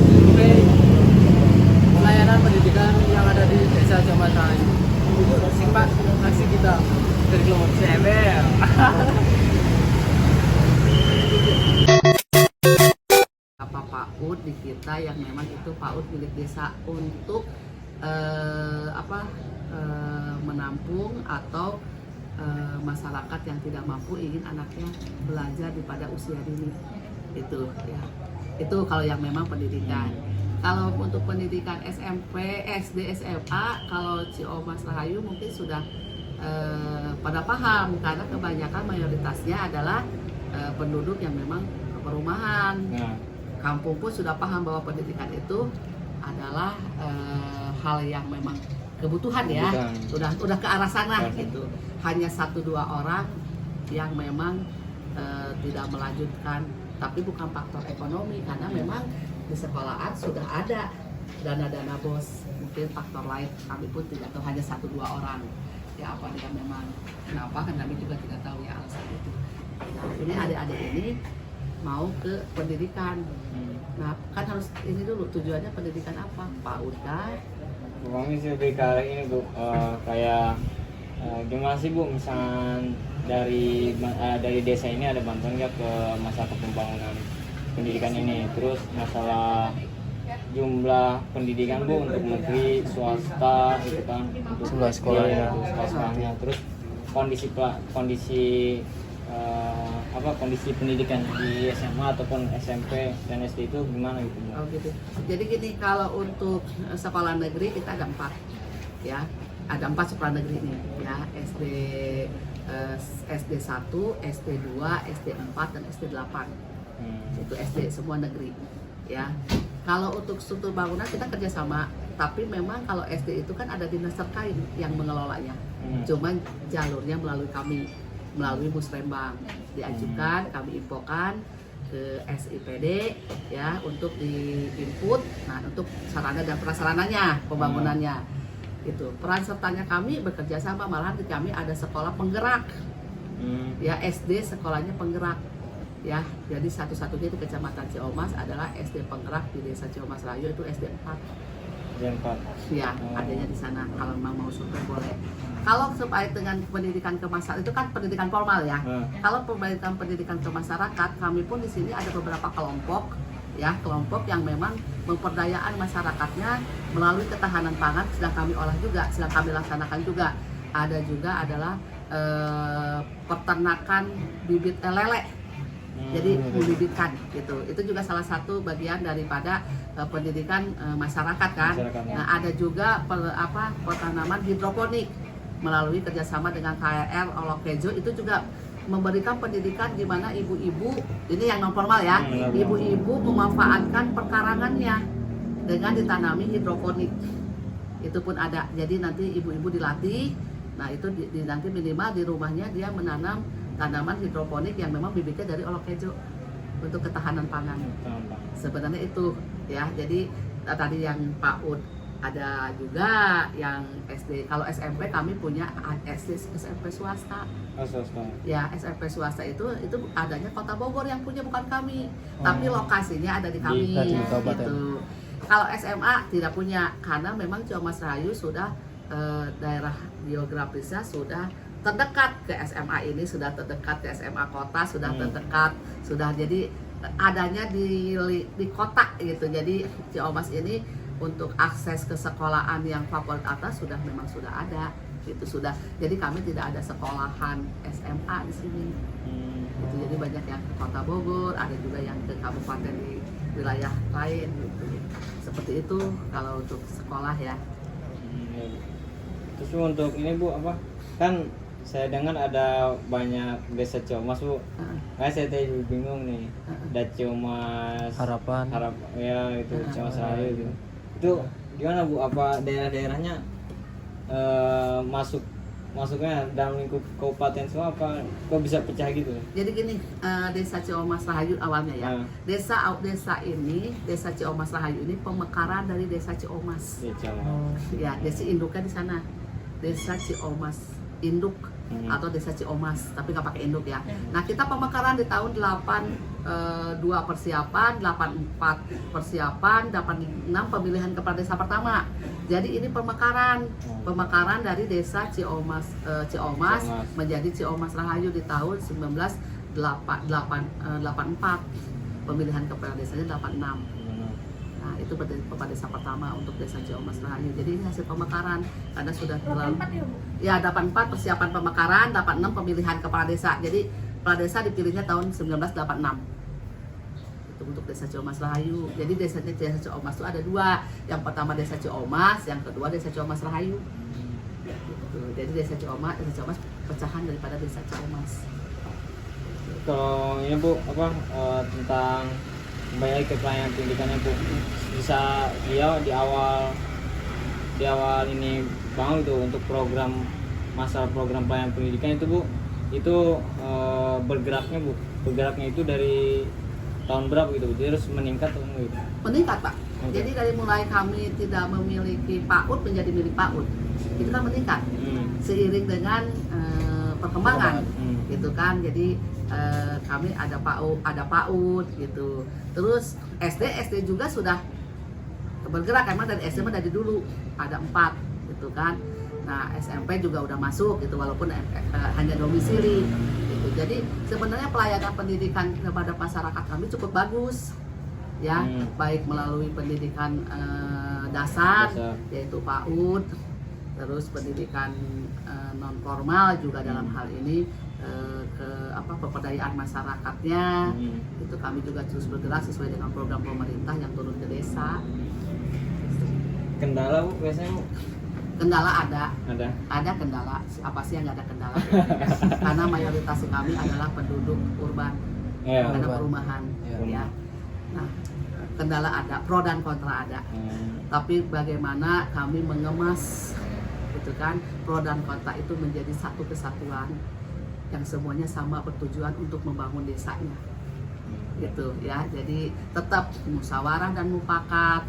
survei pelayanan pendidikan yang ada di Desa Ciamas Rahayu. Simak aksi kita dari kelompok CML. Apa PAUD di kita yang memang itu PAUD milik desa untuk menampung atau masyarakat yang tidak mampu ingin anaknya belajar di pada usia dini itu ya. Itu kalau yang memang pendidikan. Kalau untuk pendidikan SMP, SD, SMA, kalau Ciamas Rahayu mungkin sudah pada paham karena kebanyakan mayoritasnya adalah penduduk yang memang perumahan. Kampung pun sudah paham bahwa pendidikan itu adalah hal yang memang kebutuhan ya, udah ke arah sana gitu. Hanya 1-2 orang yang memang tidak melanjutkan, tapi bukan faktor ekonomi karena memang di sekolahan sudah ada dana-dana bos, mungkin faktor lain kami pun tidak tahu, hanya 1-2 orang ya, apa dia memang kenapa kan kami juga tidak tahu ya alasan itu. Nah ini adik-adik ini mau ke pendidikan. Nah kan harus ini dulu tujuannya pendidikan apa? PAUD kan? Kami sih lebih ke arah ini Bu, kayak gimana sih Bu, misalnya dari desa ini ada bantuan nggak ke masyarakat pembangunan pendidikan ini, terus masalah jumlah pendidikan Bu untuk negeri, swasta gitu kan, untuk Jumlah sekolahnya. sekolahnya, terus kondisi pendidikan di SMA ataupun SMP dan SD itu gimana gitu Bu? Oh gitu. Jadi gini, kalau untuk sekolah negeri kita ada 4 ya, ada 4 sekolah negeri ini ya, SD 1, SD 2, SD 4 dan SD 8. Itu SD semua negeri ya. Kalau untuk struktur bangunan kita kerjasama, tapi memang kalau SD itu kan ada dinas terkait yang mengelolanya. Cuman jalurnya melalui kami, melalui Musrembang diajukan, kami infokan ke SIPD ya untuk di-input. Nah untuk sarana dan prasarananya, pembangunannya itu peran sertanya kami bekerja sama, malahan kami ada sekolah penggerak ya, SD sekolahnya penggerak ya. Jadi satu-satunya di Kecamatan Ciamas adalah SD penggerak di Desa Ciamas Rahayu, itu SD 4 ya, adanya di sana. Kalau memang mau survei boleh. Kalau terkait dengan pendidikan ke masyarakat itu kan pendidikan formal ya. Kalau pendidikan ke masyarakat, kami pun di sini ada beberapa kelompok ya, kelompok yang memang memperdayaan masyarakatnya melalui ketahanan pangan, sedang kami olah juga, sedang kami laksanakan juga. Ada juga adalah peternakan bibit lele. Jadi membibitkan gitu. Itu juga salah satu bagian daripada pendidikan masyarakat kan. Nah, ada juga pertanaman hidroponik melalui kerjasama dengan KRL Olokejo, itu juga memberikan pendidikan gimana ibu-ibu, ini yang non formal ya, ibu-ibu memanfaatkan perkarangannya dengan ditanami hidroponik. Itu pun ada. Jadi nanti ibu-ibu dilatih. Nah itu nanti minimal di rumahnya dia menanam tanaman hidroponik yang memang bibitnya dari Olokejo untuk ketahanan pangan. Sebenarnya itu ya. Jadi tadi yang PAUD ada juga, yang SD. Kalau SMP kami punya SMP swasta. Ya SMP swasta itu adanya Kota Bogor yang punya, bukan kami. Tapi lokasinya ada di kami. Gitu. Kalau SMA tidak punya karena memang Ciamas Rahayu sudah daerah geografisnya sudah terdekat ke SMA ini, sudah terdekat ke SMA kota, sudah terdekat, sudah jadi adanya di kota gitu. Jadi Ciamas ini untuk akses ke sekolahan yang favorit atas memang sudah ada, itu sudah. Jadi kami tidak ada sekolahan SMA di sini. Gitu. Jadi banyak yang ke Kota Bogor, ada juga yang ke kabupaten di wilayah lain gitu. Seperti itu kalau untuk sekolah ya. Terus untuk ini Bu, kan saya dengar ada banyak desa Ciamas Bu. Kayak saya tadi bingung nih. Ada Ciamas Harapan ya, itu Ciamas Rahayu gitu. Itu gimana Bu, apa daerah-daerahnya masuknya dalam lingkup kabupaten semua, apa kok bisa pecah gitu? Jadi gini, Desa Ciamas Rahayu awalnya ya. Desa Ciamas Rahayu ini pemekaran dari Desa Ciamas. Ya, desa induknya di sana. Desa Ciamas induk atau Desa Ciamas, tapi nggak pakai induk ya. Nah kita pemekaran di tahun 2 persiapan, 84 persiapan, 86 pemilihan kepala desa pertama. Jadi ini pemekaran dari desa Ciomas menjadi Ciomas Rahayu di tahun 1984. Pemilihan kepala desanya 86. Nah, itu kepala desa pertama untuk desa Ciomas Rahayu. Jadi ini hasil pemekaran karena sudah terlalu 84 persiapan pemekaran, 86 pemilihan kepala desa. Jadi kepala desa dipilihnya tahun 1986. Untuk desa Ciomas Rahayu. Jadi desa Ciomas itu ada 2. Yang pertama desa Ciomas, yang kedua desa Ciomas Rahayu. Gitu. Jadi desa Ciomas pecahan daripada desa Ciomas. Kalau ini Bu tentang kembali ke pelayanan pendidikannya Bu, bisa dia di awal ini bangun itu untuk masalah program pelayanan pendidikan itu Bu, itu bergeraknya itu dari tahun berapa gitu, terus meningkat atau enggak gitu? Meningkat Pak. Okay. Jadi dari mulai kami tidak memiliki PAUD menjadi milik PAUD, itu kan meningkat seiring dengan perkembangan, gitu kan. Jadi kami ada PAUD gitu. Terus SD juga sudah bergerak, emang dari SD dari dulu ada 4 gitu kan. Nah SMP juga udah masuk gitu walaupun hanya domisili gitu. Jadi sebenarnya pelayanan pendidikan kepada masyarakat kami cukup bagus ya, baik melalui pendidikan dasar yaitu PAUD, terus pendidikan non formal juga dalam hal ini pemberdayaan masyarakatnya itu kami juga terus bergerak sesuai dengan program pemerintah yang turun ke desa. Kendala Bu biasanya Bu? Kendala ada kendala, apa sih yang nggak ada kendala? Karena mayoritas kami adalah penduduk urban, karena perumahan, ya. Nah, kendala ada, pro dan kontra ada. Tapi bagaimana kami mengemas, gitu kan, pro dan kontra itu menjadi satu kesatuan yang semuanya sama bertujuan untuk membangun desanya, gitu ya. Jadi tetap musyawarah dan mufakat.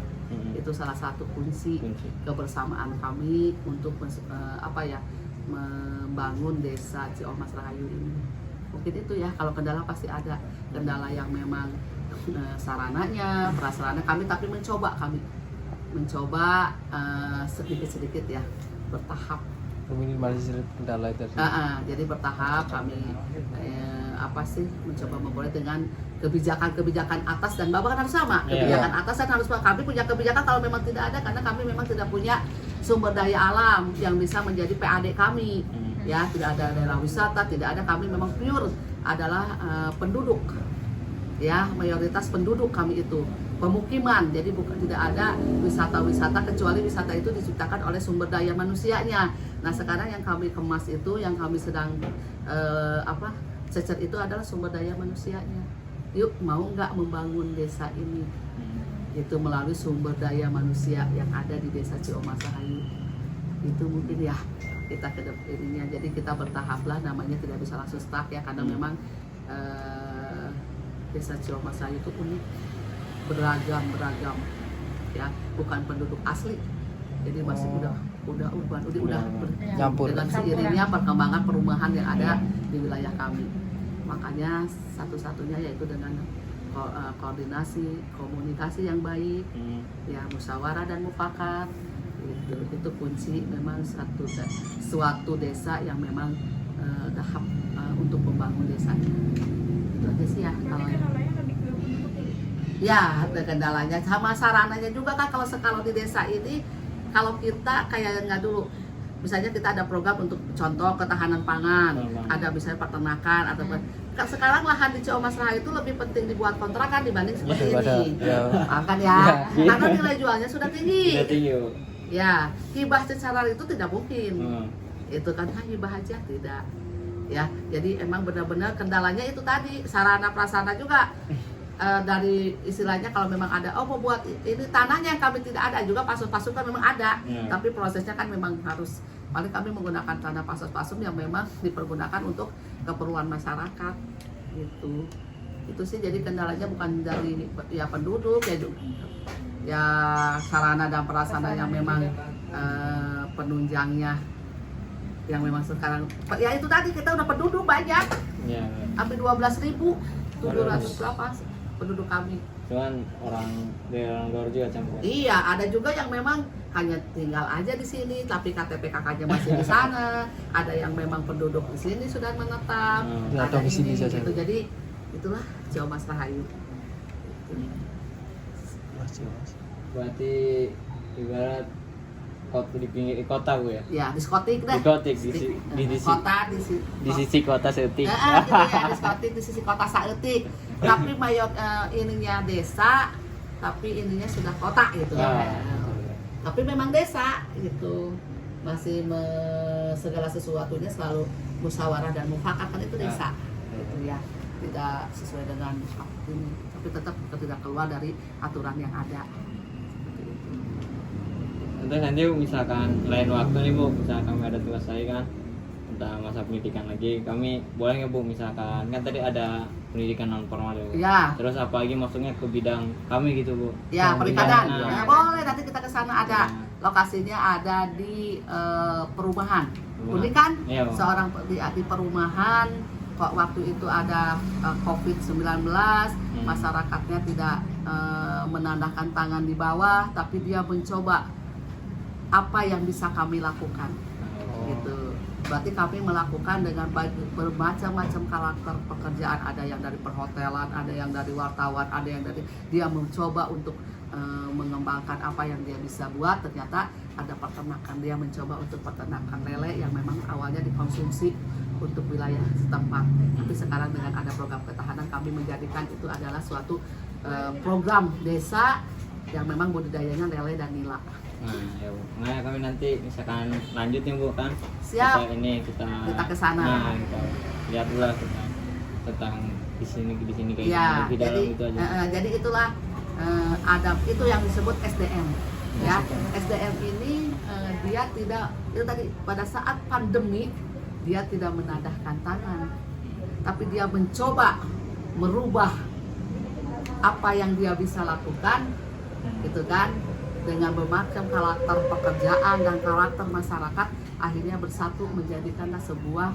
Itu salah satu kunci kebersamaan kami untuk membangun desa Ciomas Rahayu ini. Mungkin itu ya, kalau kendala pasti ada. Kendala yang memang sarananya, prasarana kami, tapi mencoba sedikit-sedikit ya, bertahap. Minimalisir kendala itu. Jadi bertahap kami mencoba memperoleh dengan kebijakan atas dan bawah kan harus sama. Kebijakan atas kan harus kami punya kebijakan, kalau memang tidak ada karena kami memang tidak punya sumber daya alam yang bisa menjadi PAD kami. Ya, tidak ada daerah wisata, tidak ada, kami memang pure adalah penduduk. Ya, mayoritas penduduk kami itu pemukiman. Jadi tidak ada wisata-wisata kecuali wisata itu diciptakan oleh sumber daya manusianya. Nah, sekarang yang kami kemas itu, yang kami sedang cecer itu adalah sumber daya manusianya. Yuk, mau nggak membangun desa ini? Itu melalui sumber daya manusia yang ada di desa Ciomas Rahayu. Itu mungkin ya kita ke depannya. Jadi kita bertahap lah, namanya tidak bisa langsung stuck ya, karena memang desa Ciomas Rahayu itu unik, beragam ya, bukan penduduk asli. Jadi masih udah urban, udah nyampur dengan seiringnya perkembangan perumahan yang ada di wilayah kami. Makanya satu-satunya yaitu dengan koordinasi, komunikasi yang baik, ya, musyawarah dan mufakat. Itu kunci memang suatu desa yang memang tahap untuk membangun desanya. Itu aja sih ya kalau ya, ada kendalanya sama sarananya juga kan. Kalau di desa ini, kalau kita kayak nggak dulu, misalnya kita ada program untuk contoh ketahanan pangan, ada misalnya peternakan atau sekarang lahan di Ciomas Rahayu itu lebih penting dibuat kontrakan dibanding seperti ini, kan ya, karena nilai jualnya sudah tinggi. Ya, hibah secara itu tidak mungkin, itu kan hibah aja tidak. Ya, jadi emang benar-benar kendalanya itu tadi, sarana prasarana juga. Dari istilahnya kalau memang ada, mau buat ini tanahnya yang kami tidak ada, juga pasus-pasus kan memang ada, tapi prosesnya kan memang harus, paling kami menggunakan tanah pasus-pasus yang memang dipergunakan untuk keperluan masyarakat gitu. Itu sih jadi kendalanya bukan dari ya penduduk ya sarana dan prasarana yang memang penunjangnya yang memang sekarang ya itu tadi kita udah penduduk banyak, hampir 12.000 700 berapa penduduk kami. Cuman dari orang luar juga campur. Iya, ada juga yang memang hanya tinggal aja di sini, tapi KTP kakaknya masih di sana. Ada yang memang penduduk di sini sudah menetap. Ada ini, gitu. Jadi itulah Ciamas Rahayu. Berarti ibarat kota di pinggir kota Bu ya? Ya, diskotik deh. Diskotik di kota di sisi kota seetik. gitu ya, diskotik di sisi kota saeutik. Tapi ininya desa, tapi ininya sudah kota gitu. Tapi memang desa gitu. Masih segala sesuatunya selalu musyawarah dan mufakat, kan itu desa. Gitu ya. Tidak sesuai dengan ini, tapi tetap tidak keluar dari aturan yang ada. Terus nanti misalkan lain waktu nih Bu, misalkan kami ada tugas lagi kan tentang masa pendidikan lagi, kami boleh nggak Bu, misalkan kan tadi ada pendidikan non formal ya Bu? Ya. Terus apalagi maksudnya ke bidang kami gitu Bu? Ya, perikanan. Nah, Boleh, nanti kita ke sana ada. Lokasinya ada di perumahan. Unik kan? Iya, Bu. Seorang di perumahan, kok waktu itu ada COVID-19, masyarakatnya tidak menandakan tangan di bawah, tapi dia mencoba apa yang bisa kami lakukan. Gitu. Berarti kami melakukan dengan bermacam-macam karakter pekerjaan, ada yang dari perhotelan, ada yang dari wartawan, ada yang dari dia mencoba untuk mengembangkan apa yang dia bisa buat. Ternyata ada peternakan, dia mencoba untuk peternakan lele yang memang awalnya dikonsumsi untuk wilayah setempat. Tapi sekarang dengan ada program ketahanan, kami menjadikan itu adalah suatu program desa yang memang budidayanya lele dan nila. Nah, ya Bu. Nah, kami nanti misalkan lanjut nih Bu kan. Siap. Kita ke sana. Nah, kita lihat dulu lah tentang di sini kayak Ya, di dalam itu aja. jadi itulah ada itu yang disebut SDM. Ya, SDM ini dia tidak, itu tadi pada saat pandemi dia tidak menadahkan tangan, tapi dia mencoba merubah apa yang dia bisa lakukan, gitu kan, dengan bermacam karakter pekerjaan dan karakter masyarakat, akhirnya bersatu menjadikanlah sebuah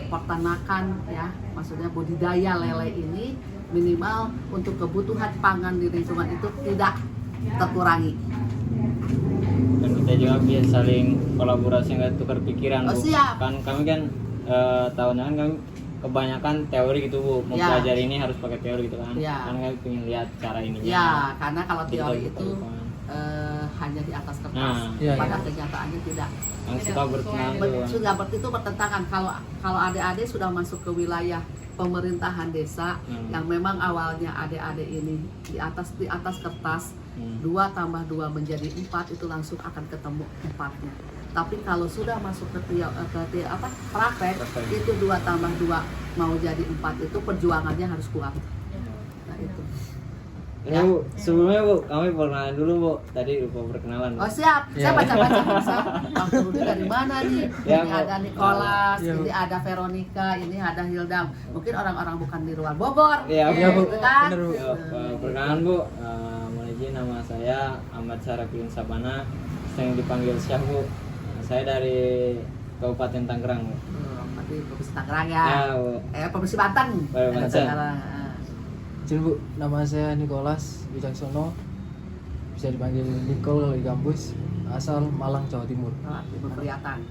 peternakan, ya, maksudnya budidaya lele ini minimal untuk kebutuhan pangan di lingkungan itu tidak terkurangi. Dan kita juga bisa saling kolaborasi, nggak tukar pikiran Bu. Siap. Kan kami kan tahunnya kan kami kebanyakan teori gitu Bu, mempelajari ini harus pakai teori gitu kan. Kan kami pengen lihat cara ininya. Ya, karena kalau teori Gitu, itu hanya di atas kertas, pada kenyataannya tidak. Yang suka bertentangan Sudah itu bertentangan. Kalau adik-adik sudah masuk ke wilayah pemerintahan desa yang memang awalnya adik-adik ini di atas kertas 2 tambah 2 menjadi 4, itu langsung akan ketemu 4-nya. Tapi kalau sudah masuk ke praktek itu 2 tambah 2 mau jadi 4, itu perjuangannya harus kuat. Nah itu. Ya Bu, sebelumnya Bu, kami perkenalan dulu Bu. Tadi lupa perkenalan. Oh siap, saya baca-baca bisa. Bang Rudi dari mana nih? Ya, Ini ada Nicholas, ini ada Veronica, ini ada Hildam. Mungkin orang-orang bukan di luar Bogor. Iya Bu. Kan? Perkenalan Bu, mohon izin, nama saya Ahmad Sarafin Sabana, sering dipanggil Syah Bu. Saya dari Kabupaten Tangerang Bu. Berarti Provinsi Tangerang ya. Bu. Provinsi Banten. Banten. Izin Bu, nama saya Nicholas Wicaksono, bisa dipanggil Nicole kalau di kampus, asal Malang, Jawa Timur. Timur kelihatan.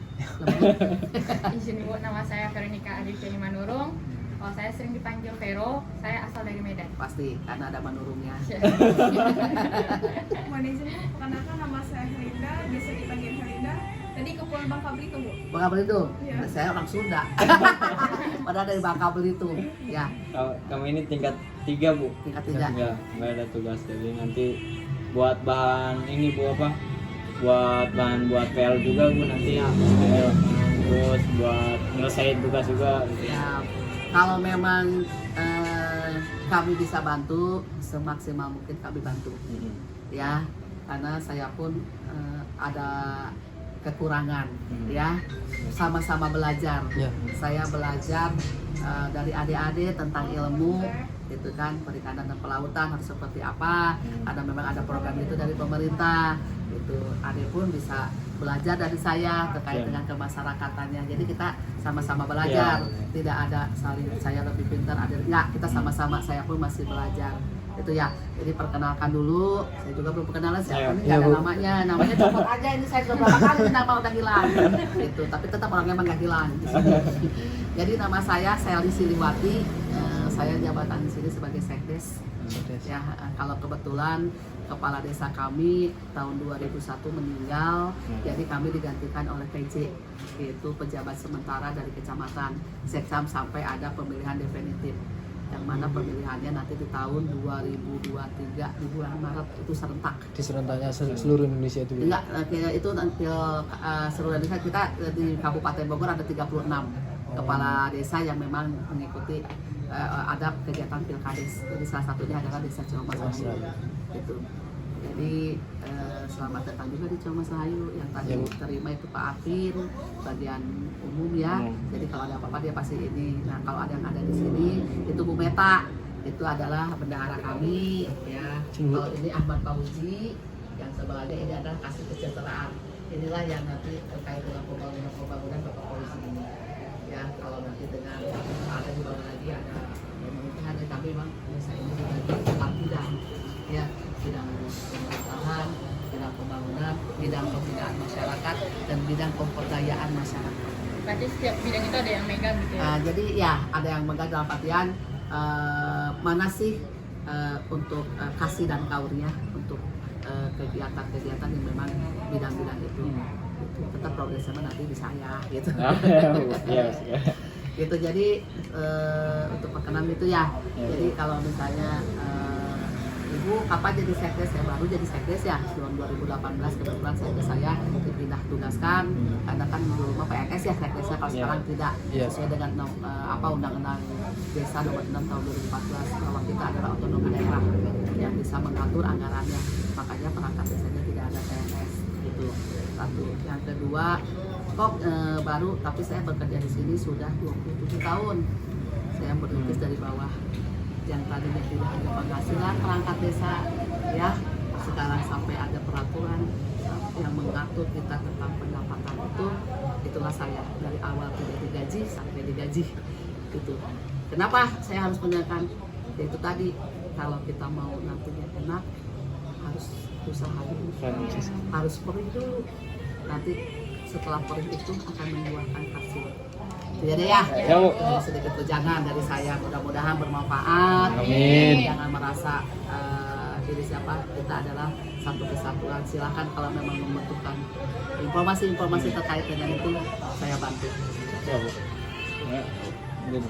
Izin Bu, nama saya Veronica Aditya Manurung. Kalau saya sering dipanggil Vero, saya asal dari Medan. Pasti, karena ada manurungnya. Mohon izin Bu, perkenalkan nama saya Helinda, biasa dipanggil Helinda. Tadi ke Pulau Bangka Belitung Bu. Bangka Belitung? Iya. Saya orang Sunda. Padahal dari Bangka Belitung. Ya, Kami ini tingkat 3 Bu. tingkat 3. Nggak ada tugas, jadi nanti buat bahan ini Bu apa? Buat bahan buat PL juga Bu nanti. PL, terus buat nyelesain tugas juga. Ya, kalau memang kami bisa bantu, semaksimal mungkin kami bantu. Ya, karena saya pun ada kekurangan, ya, sama-sama belajar. Saya belajar dari adik-adik tentang ilmu, gitu kan, perikanan dan pelautan harus seperti apa. Memang ada program itu dari pemerintah, gitu. Adik pun bisa belajar dari saya terkait dengan kemasyarakatannya. Jadi kita sama-sama belajar, tidak ada saling saya lebih pintar, ada enggak, kita sama-sama, saya pun masih belajar. Itu ya. Jadi perkenalkan dulu, saya juga belum perkenalan siapa nih, nggak ada namanya copot aja, ini saya sudah berapa kali nama udah hilang gitu, tapi tetap orangnya emang nggak hilang di sini. Jadi nama saya Selly Siliwati, saya jabatan di sini sebagai sekdes. Ya, kalau kebetulan kepala desa kami tahun 2001 meninggal, jadi kami digantikan oleh PJ, yaitu pejabat sementara dari kecamatan Seksam sampai ada pemilihan definitif, yang mana pemilihannya nanti di tahun 2023 di bulan Maret itu serentak. Di serentaknya seluruh Indonesia itu. Enggak, itu seluruh Indonesia. Kita di Kabupaten Bogor ada 36 kepala desa yang memang mengikuti ada kegiatan pilkades. Jadi salah satunya adalah desa Ciamas Rahayu. Gitu. Jadi selamat datang juga di Ciamas Rahayu. Yang tadi terima itu Pak Afin, bagian umum ya. Jadi kalau ada apa-apa dia pasti ini. Nah kalau ada yang ada di sini itu Bu Meta, itu adalah bendahara kami ya. Kalau ini Ahmad Fauzi, yang sebelahnya ini adalah kasih kesejahteraan. Inilah yang nanti terkait dengan pembangunan Bapak Fauzi ini. Ya kalau nanti dengan ada juga lagi ada pemerintahan dari kami memang desa ini dibagi 4 bidang ya, bidang pemerintahan, bidang pembangunan, bidang pembinaan masyarakat, dan bidang pemberdayaan masyarakat. Berarti setiap bidang itu ada yang megang gitu ya? Jadi ya ada yang megang dalam artian mana sih untuk kasih dan kaurnya untuk kegiatan-kegiatan yang memang bidang-bidang itu. Tetap progresnya nanti di saya gitu. Gitu. Jadi untuk perkenalan itu ya. Jadi kalau misalnya Ibu kapan jadi sekdes? Saya baru jadi sekdes ya tahun 2018, kebetulan saya dipindah tugaskan karena kan dulu mah PNS ya sekdesnya, kalau sekarang tidak sesuai dengan undang-undang desa nomor 6 tahun 2014 bahwa kita adalah otonomi daerah yang bisa mengatur anggarannya, makanya perangkat desanya tidak ada PNS gitu. Satu, yang kedua kok baru, tapi saya bekerja di sini sudah 27 tahun. Saya merintis dari bawah, yang tadinya tidak ada penghasilan perangkat desa ya, sekarang sampai ada peraturan yang mengatur kita tentang pendapatan itu. Itulah saya dari awal tidak digaji sampai digaji gitu. Kenapa saya harus menekan? Itu tadi, kalau kita mau nantinya enak harus usaha dulu, harus perih dulu, nanti setelah perih itu akan membuahkan hasil. Jadi ya, sedikit wejangan dari saya, mudah-mudahan bermanfaat. Amin. Jangan merasa diri siapa, kita adalah satu kesatuan. Silakan kalau memang membutuhkan informasi-informasi terkait dengan itu, saya bantu. Ya, Bu. Ya.